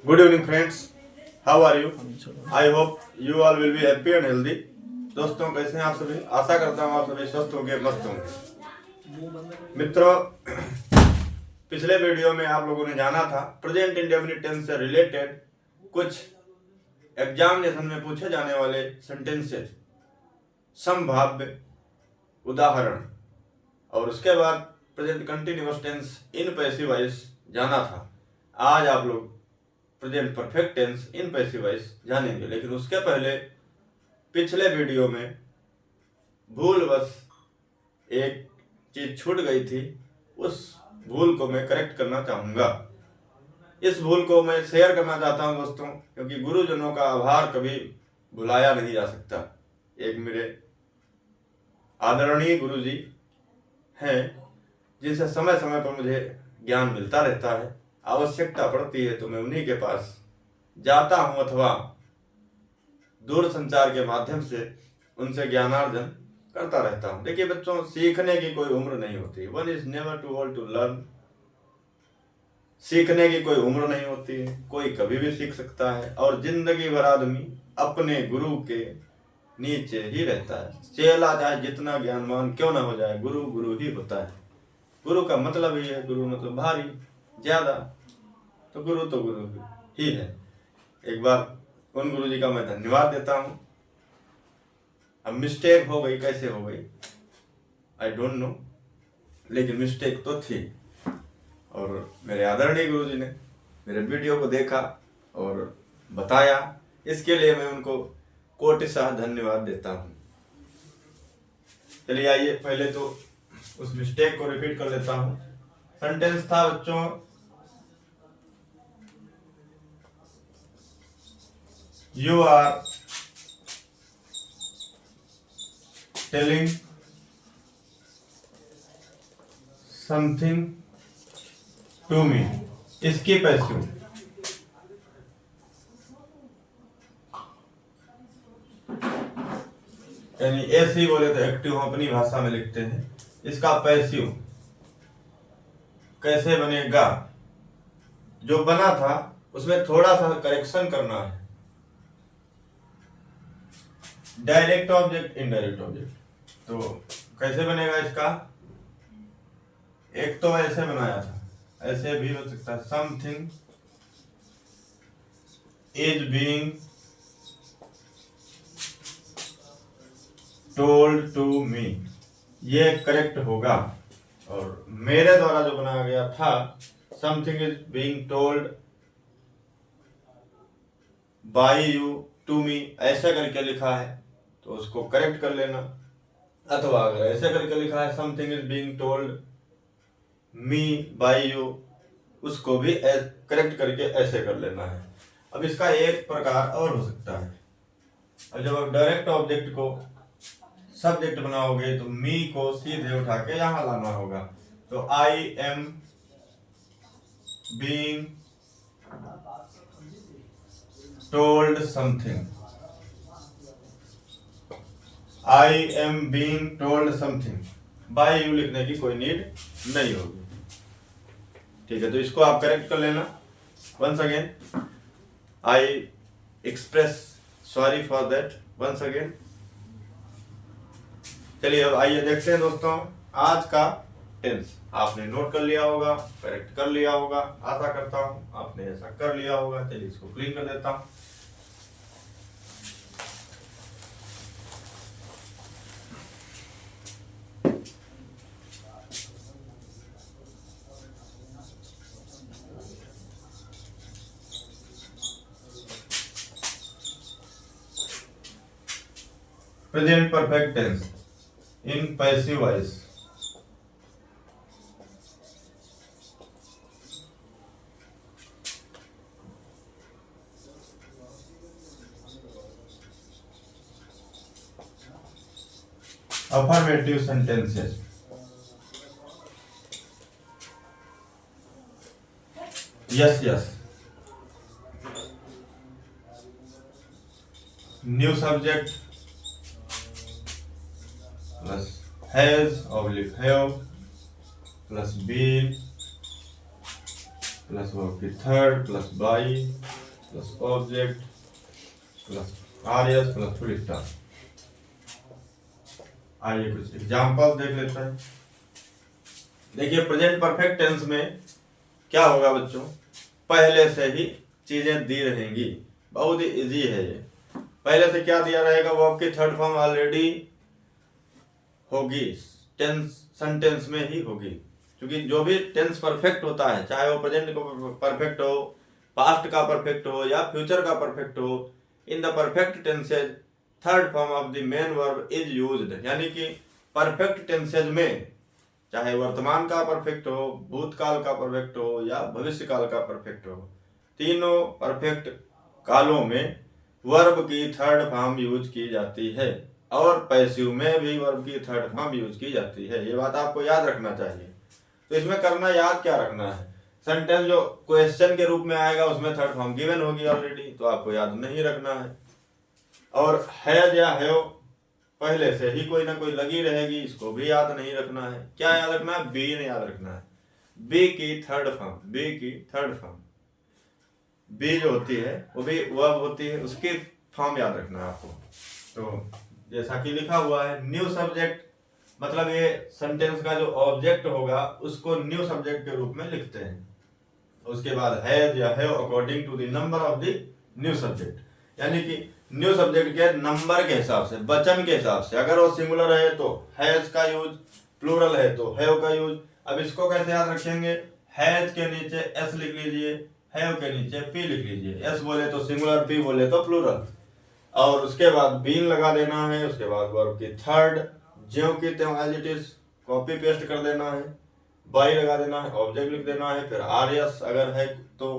Good evening, friends. How are you? I hope you all will be happy and healthy. दोस्तों कैसे हैं आप सभी? आशा करता हूँ आप सभी स्वस्थ होंगे, मस्त होंगे। मित्रों, पिछले वीडियो में आप लोगों ने जाना था प्रेजेंट इंडेफिनिट टेंस से रिलेटेड कुछ एग्जामिनेशन में पूछे जाने वाले सेंटेंसेस, संभाव्य उदाहरण, और उसके बाद present continuous tense in passive voice जाना था। आज आप लोग present perfect tense in passive voice जानेंगे, लेकिन उसके पहले पिछले वीडियो में भूलवश एक चीज छूट गई थी, उस भूल को मैं करेक्ट करना चाहूंगा। इस भूल को मैं शेयर करना चाहता हूं दोस्तों, क्योंकि गुरुजनों का आभार कभी भुलाया नहीं जा सकता। एक मेरे आदरणीय गुरुजी हैं जिनसे समय समय पर मुझे ज्ञान मिलता रहता है, आवश्यकता पड़ती है तो मैं उन्हीं के पास जाता हूं अथवा दूर संचार के माध्यम से उनसे ज्ञानार्जन करता रहता हूं। देखिए बच्चों, सीखने की कोई उम्र नहीं होती। One is never too old to learn. सीखने की कोई उम्र नहीं होती है, कोई कभी भी सीख सकता है, और जिंदगी भर आदमी अपने गुरु के नीचे ही रहता है। चेला चाहे जितना ज्ञानवान क्यों ना हो जाए, गुरु गुरु ही होता है। गुरु का मतलब ही है, गुरु मतलब भारी ज्यादा, तो गुरु ही है। एक बार उन गुरु जी का मैं धन्यवाद देता हूं। अब मिस्टेक हो गई, कैसे हो गई आई डोंट नो, लेकिन मिस्टेक तो थी, और मेरे आदरणीय गुरु जी ने मेरे वीडियो को देखा और बताया, इसके लिए मैं उनको कोटिशाह धन्यवाद देता हूं। चलिए आइए पहले तो उस मिस्टेक को रिपीट कर लेता हूं। सेंटेंस था बच्चों, you are telling something to me. इसकी पैसिव, यानी ऐसे ही बोले तो एक्टिव हम अपनी भाषा में लिखते हैं। इसका पैसिव कैसे बनेगा? जो बना था उसमें थोड़ा सा करेक्शन करना है। डायरेक्ट ऑब्जेक्ट, इनडायरेक्ट ऑब्जेक्ट, तो कैसे बनेगा इसका? एक तो ऐसे बनाया था, ऐसे भी हो सकता है, something is being told to me, ये करेक्ट होगा। और मेरे द्वारा जो बनाया गया था, something is being told by you to me, ऐसा करके लिखा है तो उसको करेक्ट कर लेना। अथवा अगर ऐसे करके लिखा है, something is being told me by you, उसको भी करेक्ट करके ऐसे कर लेना है। अब इसका एक प्रकार और हो सकता है, अब जब आप डायरेक्ट ऑब्जेक्ट को सब्जेक्ट बनाओगे तो मी को सीधे उठा के यहां लाना होगा। तो I am being told something, I am being told something, by you लिखने की कोई नीड नहीं होगी। ठीक है, तो इसको आप करेक्ट कर लेना। Once again I express sorry for that once again. चलिए अब आइए देखते हैं दोस्तों, आज का टेंस आपने नोट कर लिया होगा, करेक्ट कर लिया होगा, आशा करता हूं आपने ऐसा कर लिया होगा। चलिए इसको क्लीन कर देता हूं। Present perfect tense in passive voice. Affirmative sentences. Yes, yes. New subject plus has oblique have plus been plus verb की third plus by plus object plus RS plus full stop. आइए कुछ example देख लेते हैं। देखिए present perfect tense में क्या होगा बच्चों, पहले से ही चीजें दी रहेंगी, बहुत ही इजी है ये। पहले से क्या दिया रहेगा, वर्ब की थर्ड फॉर्म ऑलरेडी होगी, टेंस सेंटेंस में ही होगी, क्योंकि जो भी टेंस परफेक्ट होता है, चाहे वो प्रेजेंट का परफेक्ट हो, पास्ट का परफेक्ट हो या फ्यूचर का परफेक्ट हो, in the perfect tenses third form of the main verb is used. यानी कि परफेक्ट टेंसेज में चाहे वर्तमान का परफेक्ट हो, भूतकाल का परफेक्ट हो या भविष्य काल का परफेक्ट हो, तीनों परफेक्ट कालों में वर्ब की थर्ड फॉर्म यूज की जाती है और पैसिव में भी वर्ब की थर्ड फॉर्म यूज की जाती है। ये बात आपको याद रखना चाहिए। तो इसमें करना याद क्या रखना है, सेंटेंस जो क्वेश्चन के रूप में आएगा उसमें थर्ड फॉर्म गिवन होगी ऑलरेडी, तो आपको याद नहीं रखना है। और हैज या हैव पहले से ही कोई ना कोई लगी रहेगी, इसको भी याद नहीं रखना है। क्या याद रखना है, बी ने याद रखना है, बी की थर्ड फॉर्म, बी की थर्ड फॉर्म, बी जो होती है वो भी वर्ब होती है, उसकी फॉर्म याद रखना है आपको। तो जैसा कि लिखा हुआ है न्यू सब्जेक्ट, मतलब ये सेंटेंस का जो ऑब्जेक्ट होगा उसको न्यू सब्जेक्ट के रूप में लिखते हैं। उसके बाद हैज या have according to the number of the new subject, यानी कि न्यू सब्जेक्ट के नंबर के हिसाब से, वचन के हिसाब से। अगर वो सिंगुलर है तो हैज का यूज, प्लूरल है तो हैव का यूज। अब इसको कैसे याद रखेंगे, हैज के नीचे एस लिख लीजिए, हैव के नीचे पी लिख लीजिए। एस बोले तो सिंगुलर, पी बोले तो प्लूरल, और उसके बाद बीन लगा देना है। उसके बाद वर्ब की थर्ड ज्यों की त्यों as it is copy paste कर देना है, बाई लगा देना है, ऑब्जेक्ट लिख देना है, फिर आरएस अगर है तो,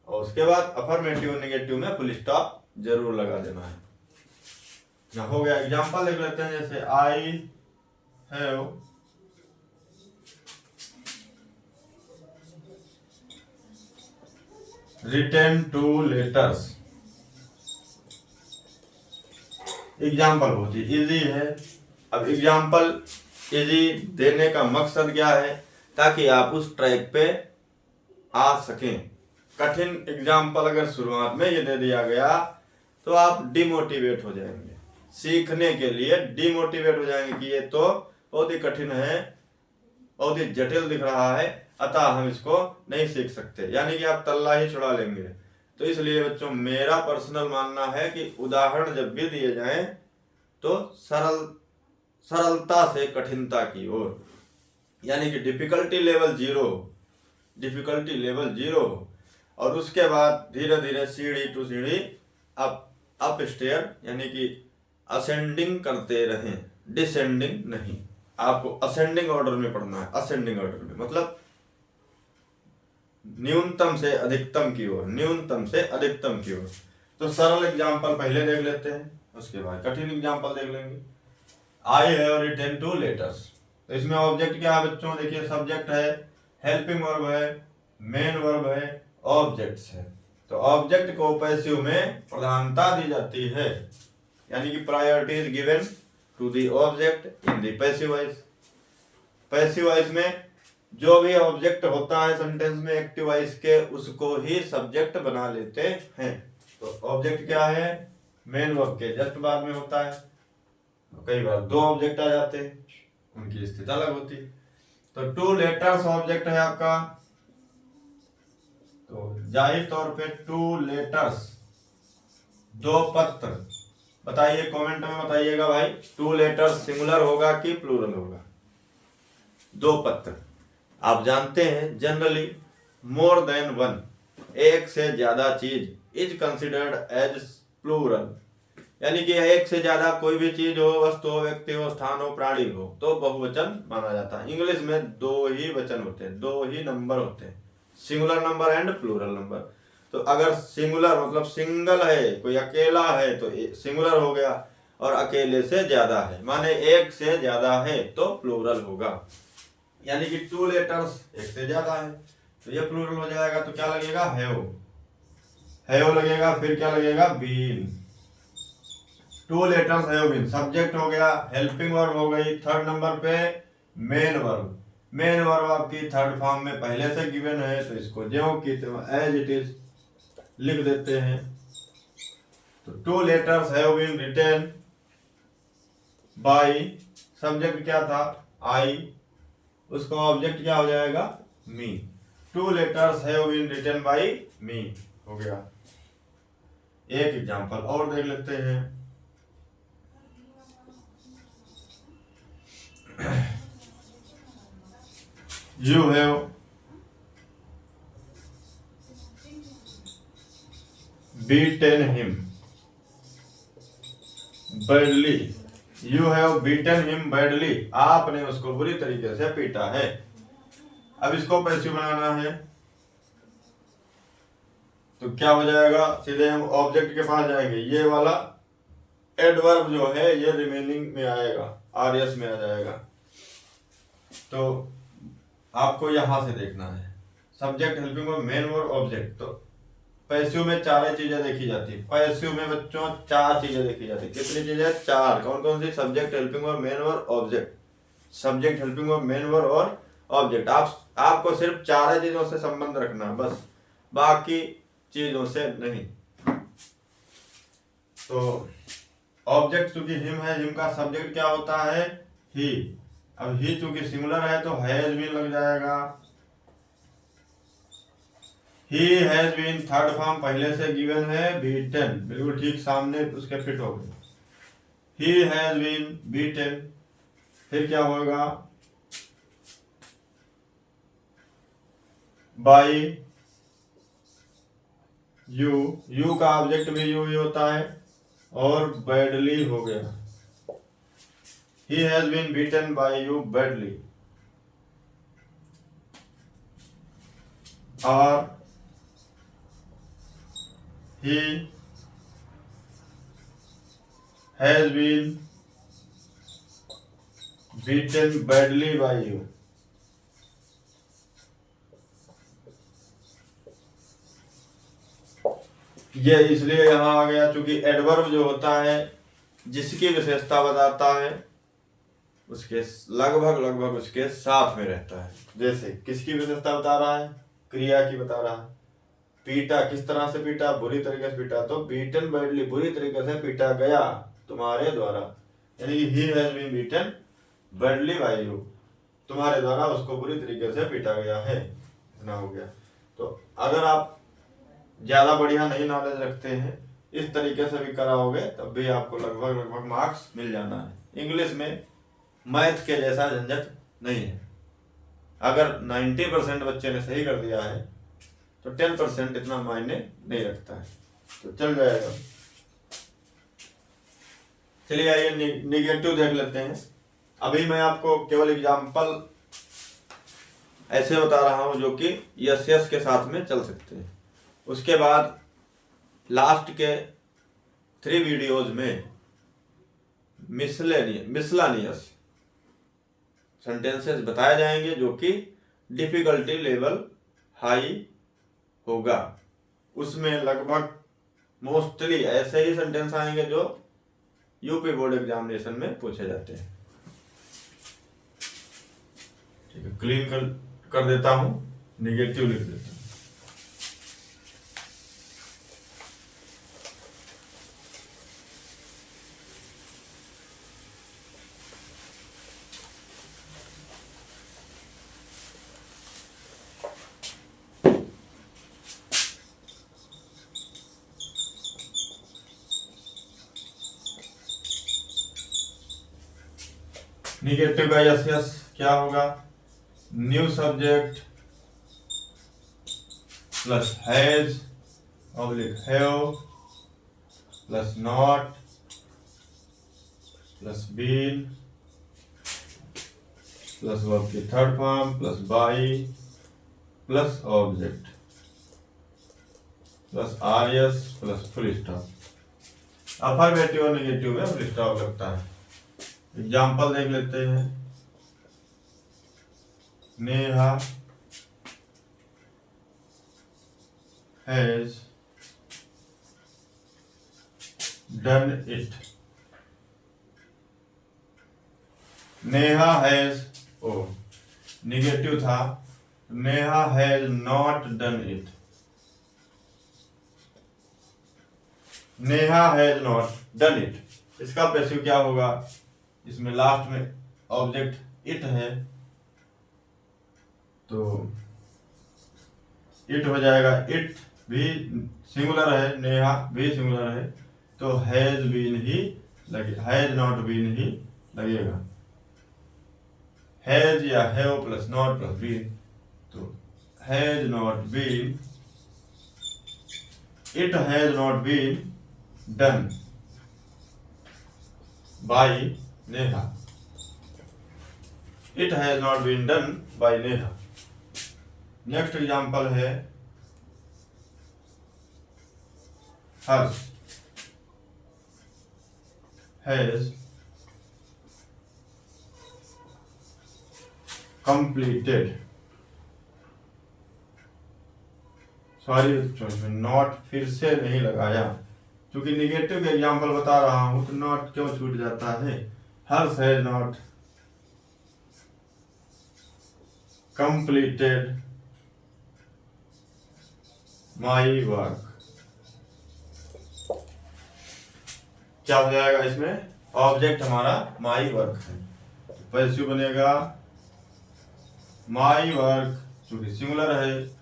और उसके बाद अफर्मेटिव नेगेटिव में फुल स्टॉप जरूर लगा देना है। ना हो गया। एग्जांपल देख लेते हैं, जैसे I have written 2 letters. Example बहुत ही इजी है। अब एग्जाम्पल इजी देने का मकसद क्या है, ताकि आप उस ट्रैक पे आ सकें। कठिन एग्जाम्पल अगर शुरुआत में ये दे दिया गया तो आप डिमोटिवेट हो जाएंगे, सीखने के लिए डिमोटिवेट हो जाएंगे कि ये तो बहुत ही कठिन है, बहुत ही जटिल दिख रहा है, अतः हम इसको नहीं सीख सकते, यानी कि आप तल्ला ही छुड़ा लेंगे। तो इसलिए बच्चों मेरा पर्सनल मानना है कि उदाहरण जब भी दिए जाएं तो सरलता से कठिनता की ओर, यानी कि डिफिकल्टी लेवल जीरो, और उसके बाद धीरे धीरे सीढ़ी टू सीढ़ी अप स्टेयर, यानी कि असेंडिंग करते रहें, डिसेंडिंग नहीं। आपको असेंडिंग ऑर्डर में पढ़ना है, असेंडिंग ऑर्डर में मतलब न्यूनतम से अधिकतम की ओर, न्यूनतम से अधिकतम की ओर। तो सरल एग्जांपल पहले देख लेते हैं, उसके बाद कठिन एग्जांपल देख लेंगे। I have written 2 letters. तो इसमें ऑब्जेक्ट क्या है बच्चों, देखिए सब्जेक्ट है, हेल्पिंग वर्ब है, मेन वर्ब है, ऑब्जेक्ट्स है। तो ऑब्जेक्ट को पैसिव में प्रधानता दी जाती है, यानी कि priority is given to the object in the passive voice. Passive voice में जो भी ऑब्जेक्ट होता है सेंटेंस में एक्टिव वॉइस के, उसको ही सब्जेक्ट बना लेते हैं। तो ऑब्जेक्ट क्या है, मेन वर्ब के जस्ट बाद में होता है। कई बार 2 ऑब्जेक्ट आ जाते हैं, उनकी स्थिति अलग होती है। तो 2 लेटर्स ऑब्जेक्ट है आपका, तो जाहिर तौर पे 2 लेटर्स, 2 पत्र। बताइए कमेंट में बताइएगा भाई, 2 लेटर्स सिंगुलर होगा कि प्लूरल होगा। 2 पत्र। आप जानते हैं जनरली मोर देन 1, एक से ज्यादा चीज, इज कंसिडर्ड एज प्लूरल, यानी कि एक से ज्यादा कोई भी चीज हो, वस्तु हो, व्यक्ति हो, स्थान हो, प्राणी हो, तो बहुवचन माना जाता है। इंग्लिश में 2 ही वचन होते हैं, 2 ही नंबर होते हैं, singular number and plural number. तो अगर सिंगुलर मतलब सिंगल है, कोई अकेला है तो सिंगुलर हो गया, और अकेले से ज्यादा है माने एक से ज्यादा है तो प्लूरल होगा। यानी कि 2 लेटर्स एक से ज्यादा है तो ये प्लूरल हो जाएगा। तो क्या लगेगा, हैव लगेगा, फिर क्या लगेगा, been. 2 letters have been, subject हो गया, हेल्पिंग वर्ब हो गई, थर्ड नंबर पे मेन वर्ब, मेन वर्ब आपकी थर्ड फॉर्म में पहले से गिवन है, तो इसको ज्यों की त्यों एज इट इज लिख देते हैं। तो 2 letters have been written by, subject क्या था आई, उसका ऑब्जेक्ट क्या हो जाएगा me. 2 letters have been written by me हो गया। एक एग्जांपल और देख लेते हैं। You have beaten him badly. You have beaten him badly. आपने उसको बुरी तरीके से पीटा है। अब इसको पैसिव बनाना है, तो क्या हो जाएगा, सीधे हम ऑब्जेक्ट के पास जाएंगे। ये वाला एडवर्ब जो है ये रिमेनिंग में आएगा, आरएस में आ जाएगा। तो आपको यहां से देखना है subject, helping verb, main verb, object. तो पैसिव में 4 चीजें देखी जाती है। पैसिव में बच्चों 4 चीजें देखी जाती है। कितनी चीजें? 4। कौन कौन सी? Subject, helping verb, main verb, object. Subject, helping verb, main verb और ऑब्जेक्ट। आपको सिर्फ 4 चीजों से संबंध रखना है बस, बाकी चीजों से नहीं। तो ऑब्जेक्ट चूंकि हिम है, हिम का सब्जेक्ट क्या होता है? ही। अब ही चूंकि सिंगुलर है तो हैज बीन लग जाएगा। He has been third form पहले से गिवन है, बीटन, बिल्कुल ठीक सामने उसके फिट हो गए। ही हैज बीन बीटन, फिर क्या होगा? बाय यू, यू का ऑब्जेक्ट भी यू ही होता है, और बैडली हो गया। He has been beaten by you badly. और he has been beaten badly by you. ये इसलिए यहां आ गया क्योंकि एडवर्ब जो होता है जिसकी विशेषता बताता है उसके लगभग उसके साथ में रहता है। जैसे किसकी विशेषता बता रहा है? क्रिया की बता रहा है। पीटा, किस तरह से पीटा? बुरी तरीके से पीटा। तो बीटन बैडली, बुरी तरीके से पीटा गया तुम्हारे द्वारा, यानी कि he has been beaten badly by you, तुम्हारे द्वारा उसको बुरी तरीके से पीटा गया है। इतना हो गया। तो अगर आप ज्यादा बढ़िया नहीं नॉलेज रखते हैं, इस तरीके से भी कराओगे तब भी आपको लगभग मार्क्स मिल जाना है। इंग्लिश में मैथ के जैसा झंझट नहीं है। अगर 90% बच्चे ने सही कर दिया है तो 10% इतना मायने नहीं रखता है, तो चल जाएगा। चलिए आइए निगेटिव देख लेते हैं। अभी मैं आपको केवल एग्जाम्पल ऐसे बता रहा हूं जो कि यस यस के साथ में चल सकते हैं। उसके बाद लास्ट के 3 वीडियोज में मिसलानियस सेंटेंसेस बताए जाएंगे जो कि डिफिकल्टी लेवल हाई होगा। उसमें लगभग मोस्टली ऐसे ही सेंटेंस आएंगे जो यूपी बोर्ड एग्जामिनेशन में पूछे जाते हैं। ठीक है, क्लीन कर देता हूं, निगेटिव लिख देता हूं। निगेटिव का यस यस क्या होगा? New subject plus has oblique have plus not plus been plus verb की third form plus by plus object plus RS plus full stop. Affirmative और निगेटिव में फुल स्टॉप लगता है। एग्जाम्पल देख लेते हैं। Neha has done it. Neha has negative था, Neha has not done it, Neha has not done it, इसका पैसिव क्या होगा, इसमें लास्ट में ऑब्जेक्ट इट है तो इट हो जाएगा, इट भी सिंगुलर है, नेहा भी सिंगुलर है, तो हैज बीन ही लगे, हैज नॉट बीन ही लगेगा, हैज या have plus not plus been, तो has not been, it has not been done by Neha, it has not been done by Neha. Next example है हर्ष हैज कंप्लीटेड, सॉरी बच्चों not फिर से नहीं लगाया क्योंकि निगेटिव एग्जाम्पल बता रहा हूं तो नॉट क्यों छूट जाता है। Harsh has not completed my work, क्या हो जाएगा इसमें, ऑब्जेक्ट हमारा माई वर्क है, पैसिव बनेगा माई वर्क चूंकि सिंगुलर है,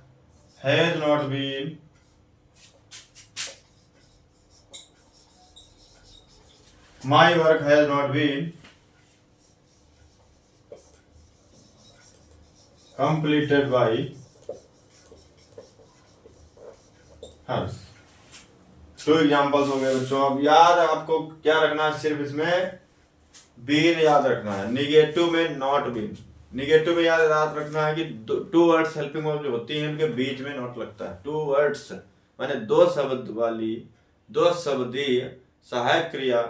has not been my work has not been completed by Harsh. Two examples हो गए बच्चों। अब याद आपको क्या रखना है, सिर्फ इसमें बीन याद रखना है, निगेटिव में नॉट बीन, निगेटिव में याद रखना है कि टू वर्ड्स हेल्पिंग वर्ब जो होती हैं उनके बीच में नॉट लगता है। टू वर्ड्स माने दो शब्द वाली, दो शब्दीय सहायक क्रिया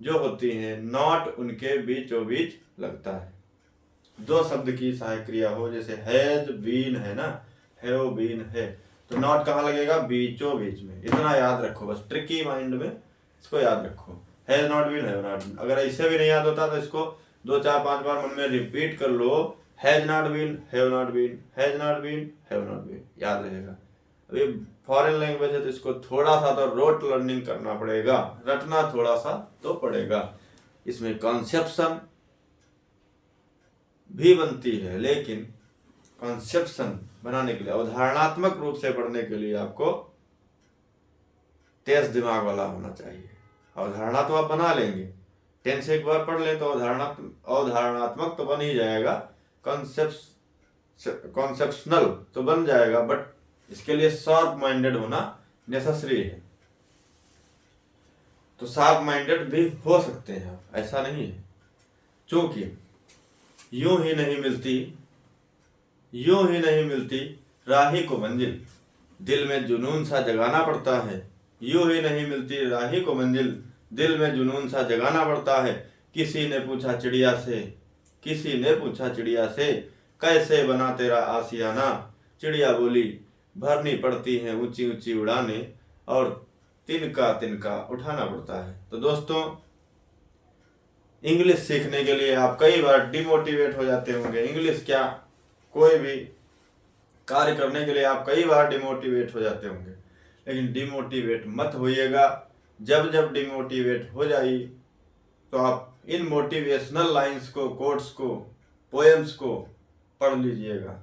जो होती हैं नॉट उनके बीचों बीच लगता है। दो शब्द की सहायक क्रिया हो, जैसे हैज बीन है ना, हैव बीन है, तो नॉट कहाँ लगेगा, बीचों बीच में। इतना याद रखो बस, ट्रिकी माइंड में इसको याद रखो, has not been have not been. अगर ऐसे भी नहीं याद होता तो इसको 2-4-5 बार मन में रिपीट कर लो, has not been have not been, has not been have not been, याद रहेगा। अभी फॉरेन लैंग्वेज है तो इसको थोड़ा सा तो रोट लर्निंग करना पड़ेगा, रटना थोड़ा सा तो पड़ेगा। इसमें कॉन्सेप्शन भी बनती है, लेकिन कॉन्सेप्शन बनाने के लिए, अवधारणात्मक रूप से पढ़ने के लिए आपको तेज दिमाग वाला होना चाहिए। अवधारणा तो आप बना लेंगे, 10 से एक बार पढ़ ले तो अवधारणात्मक तो बन ही जाएगा, कॉन्सेप्शनल तो बन जाएगा, बट इसके लिए शार्प माइंडेड होना नेसेसरी है। तो शार्प माइंडेड भी हो सकते हैं आप, ऐसा नहीं है, क्योंकि यूं ही नहीं मिलती राही को मंजिल, दिल में जुनून सा जगाना पड़ता है। यूं ही नहीं मिलती राही को मंजिल, दिल में जुनून सा जगाना पड़ता है। किसी ने पूछा चिड़िया से कैसे बना तेरा आशियाना, चिड़िया बोली भरनी पड़ती है ऊंची ऊंची उड़ाने और तिनका उठाना पड़ता है। तो दोस्तों, इंग्लिश सीखने के लिए आप कई बार डिमोटिवेट हो जाते होंगे, इंग्लिश क्या कोई भी कार्य करने के लिए आप कई बार डिमोटिवेट हो जाते होंगे, लेकिन डिमोटिवेट मत होइएगा। जब डिमोटिवेट हो जाइए तो आप इन मोटिवेशनल लाइंस को, कोट्स को, पोएम्स को पढ़ लीजिएगा,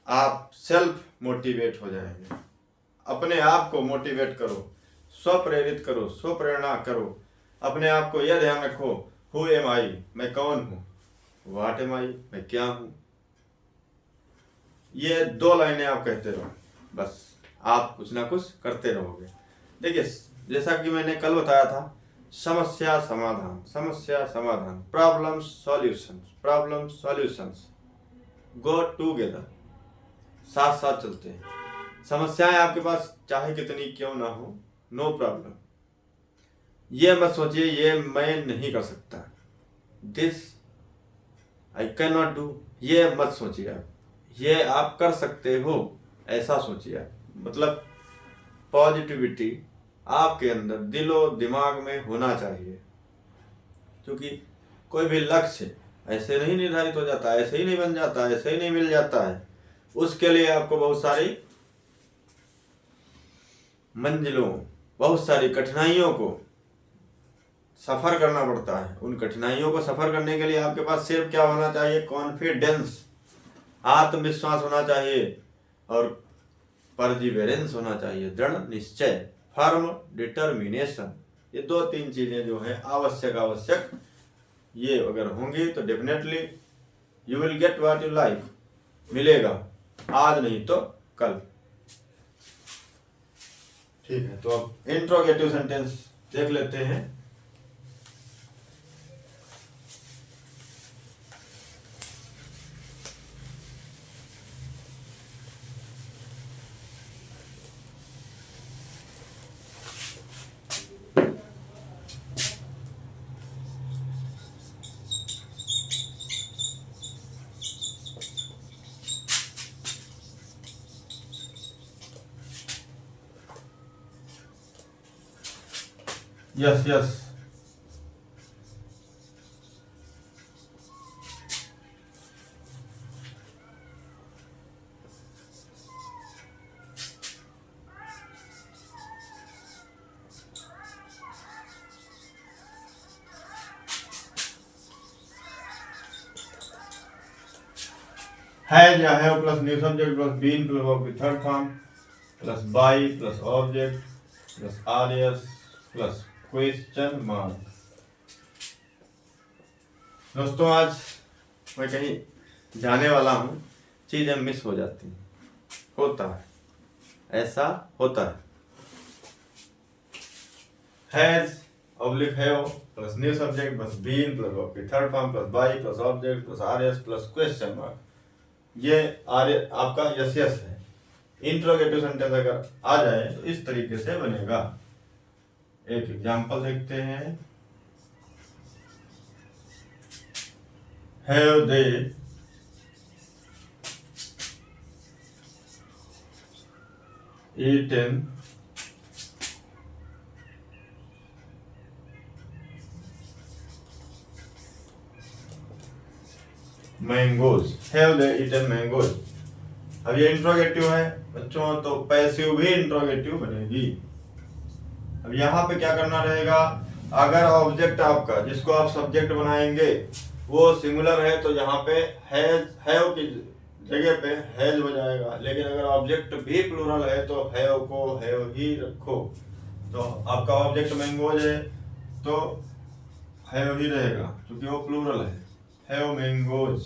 आप सेल्फ मोटिवेट हो जाएंगे। अपने आप को मोटिवेट करो, स्वप्रेरित करो, स्वप्रेरणा करो। अपने आप को यह ध्यान रखो, हु एम आई, मैं कौन हूँ, व्हाट एम आई, मैं क्या हूँ। ये 2 लाइनें आप कहते रहो, बस आप कुछ ना कुछ करते रहोगे। देखिए, जैसा कि मैंने कल बताया था, समस्या समाधान, प्रॉब्लम सॉल्यूशंस गो टूगेदर, साथ साथ चलते हैं। समस्याएं आपके पास चाहे कितनी क्यों ना हो, नो प्रॉब्लम। ये मत सोचिए ये मैं नहीं कर सकता, this I can not do, ये मत सोचिए आप, ये आप कर सकते हो, ऐसा सोचिए आप। मतलब पॉजिटिविटी आपके अंदर दिलो दिमाग में होना चाहिए, क्योंकि कोई भी लक्ष्य ऐसे नहीं निर्धारित हो जाता, ऐसे ही नहीं बन जाता, ऐसे ही नहीं मिल जाता है। उसके लिए आपको बहुत सारी मंजिलों, बहुत सारी कठिनाइयों को सफर करना पड़ता है। उन कठिनाइयों को सफर करने के लिए आपके पास सिर्फ क्या होना चाहिए? कॉन्फिडेंस, आत्मविश्वास होना चाहिए और परजिवेरेंस होना चाहिए, दृढ़ निश्चय, फर्म डिटर्मिनेशन। ये 2-3 चीजें जो है आवश्यक, ये अगर होंगी तो definitely you will get what you like, मिलेगा, आज नहीं तो कल। ठीक है, तो अब इंट्रोगेटिव सेंटेंस देख लेते हैं। यस हैज या have plus new subject plus been plus verb की third form plus by plus object plus RS plus question mark. दोस्तों आज मैं कहीं जाने वाला हूँ, चीजें मिस हो जाती हैं, होता है, ऐसा होता है। Has oblique have plus new subject plus been plus verb की third form plus by plus object plus RS plus question mark, ये आर्य आपका यस है। इंट्रोगेटिव सेंटेंस अगर आ जाए तो इस तरीके से बनेगा। एक एग्जांपल देखते हैं। Have they eaten mangoes, have they eaten mangoes. अब ये इंट्रोगेटिव है बच्चों, तो पैसिव भी इंट्रोगेटिव बनेगी। अब यहाँ पे क्या करना रहेगा? अगर ऑब्जेक्ट आपका जिसको आप सब्जेक्ट बनाएंगे वो सिंगुलर है तो यहाँ पे हैव की जगह पे हैज हो जाएगा, लेकिन अगर ऑब्जेक्ट भी प्लूरल है तो हैव को हैव ही रखो। तो आपका ऑब्जेक्ट मैंगोज है तो हैव ही रहेगा क्योंकि वो प्लूरल है, हैव मैंगोज।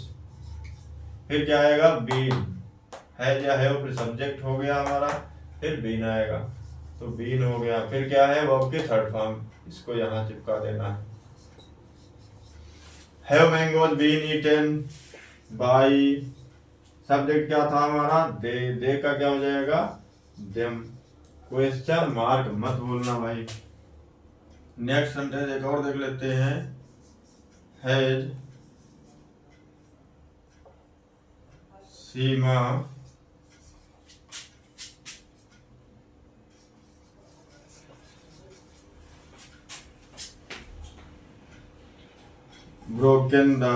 फिर क्या आएगा? बीन, हैज या हैव फिर सब्जेक्ट हो गया हमारा, फिर बीन आएगा तो बीन हो गया। फिर क्या है? वर्ब की थर्ड फॉर्म, इसको यहाँ चिपका देना है। Have mangoes been eaten by, subject क्या था हमारा? दे का क्या हो जाएगा? देम। क्वेश्चन मार्क मत भूलना भाई। नेक्स्ट सेंटेंस एक और देख लेते हैं। Has Seema broken the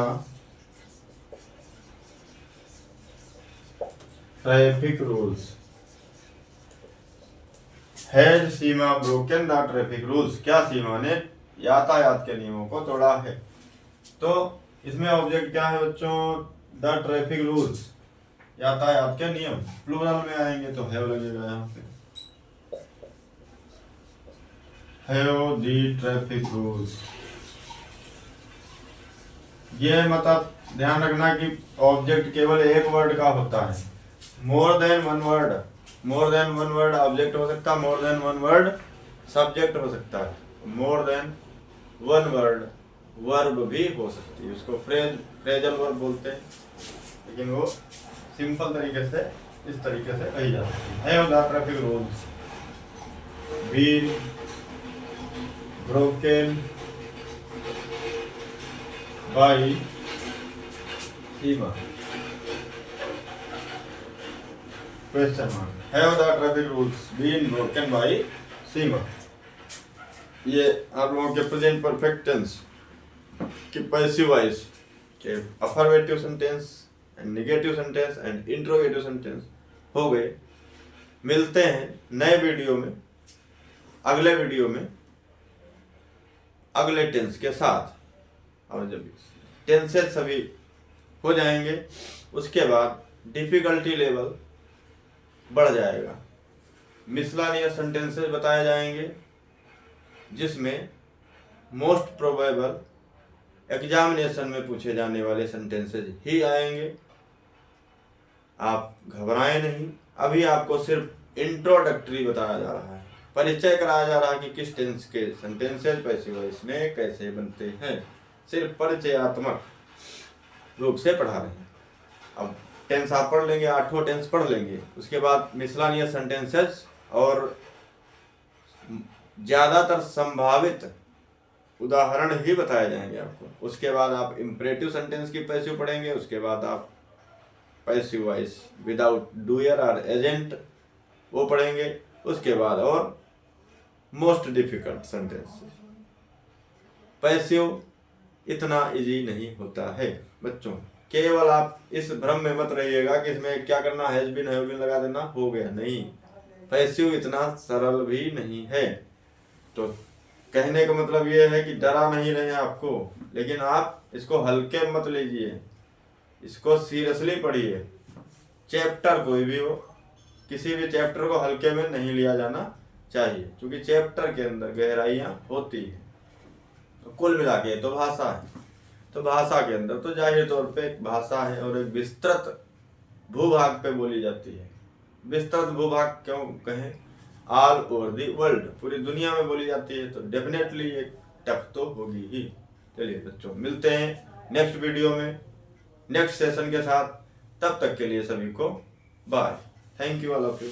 traffic rules, has Seema broken the traffic rules, क्या सीमा ने यातायात के नियमों को तोड़ा है। तो इसमें ऑब्जेक्ट क्या है बच्चों? द ट्रैफिक रूल्स, यातायात के नियम। प्लूरल में आएंगे तो हैव लगेगा यहाँ पे, हैव द ट्रैफिक रूल्स। ये मतलब ध्यान रखना कि ऑब्जेक्ट केवल एक वर्ड का होता है, more than one word object हो सकता है, more than one word subject हो सकता है, more than one word verb भी हो सकती है। उसको फ्रेजल वर्ब बोलते हैं, लेकिन वो सिंपल तरीके से इस तरीके से कही जा सकती है। Have the traffic rules been broken by Seema, question mark. Have the traffic rules been broken by Seema. ये आप लोगों के प्रेजेंट परफेक्ट टेंस की पैसिव वॉइस कि affirmative sentence and negative sentence and interrogative sentence हो गए। मिलते हैं नए वीडियो में, अगले वीडियो में अगले टेंस के साथ। और जब टेंसेस सभी हो जाएंगे उसके बाद डिफिकल्टी लेवल बढ़ जाएगा। मिसलानियस सेंटेंसेस बताए जाएंगे जिसमें मोस्ट प्रोबेबल एग्जामिनेशन में पूछे जाने वाले सेंटेंसेस ही आएंगे। आप घबराएं नहीं, अभी आपको सिर्फ इंट्रोडक्टरी बताया जा रहा है, परिचय कराया जा रहा है कि किस टेंस के सेंटेंसेस पैसिव वॉइस में कैसे बनते हैं। सिर्फ परिचयात्मक रूप से पढ़ा रहे हैं। अब टेंस आप पढ़ लेंगे, 8 टेंस पढ़ लेंगे, उसके बाद मिसलानियस सेंटेंसेस और ज़्यादातर संभावित उदाहरण ही बताए जाएंगे आपको। उसके बाद आप इम्परेटिव सेंटेंस की पैसिव पढ़ेंगे, उसके बाद आप पैसिव वॉइस विदाउट डूयर और एजेंट वो पढ़ेंगे, उसके बाद और मोस्ट डिफिकल्ट सेंटेंस। पैसिव इतना इजी नहीं होता है बच्चों। केवल आप इस भ्रम में मत रहिएगा कि इसमें क्या करना, हैज बीन हैव बीन लगा देना हो गया, नहीं। पैसिव इतना सरल भी नहीं है। तो कहने का मतलब ये है कि डरा नहीं रहे आपको, लेकिन आप इसको हल्के मत लीजिए, इसको सीरियसली पढ़िए। चैप्टर कोई भी हो, किसी भी चैप्टर को हल्के में नहीं लिया जाना चाहिए, क्योंकि चैप्टर के अंदर गहराइयाँ होती हैं। तो कुल मिला के तो भाषा है, तो भाषा के अंदर तो जाहिर तौर पे एक भाषा है और एक विस्तृत भूभाग पे बोली जाती है। विस्तृत भूभाग क्यों कहें, ऑल ओवर दी वर्ल्ड, पूरी दुनिया में बोली जाती है, तो डेफिनेटली एक टफ तो होगी ही। चलिए बच्चों, मिलते हैं नेक्स्ट वीडियो में नेक्स्ट सेशन के साथ। तब तक के लिए सभी को bye. Thank you all of you.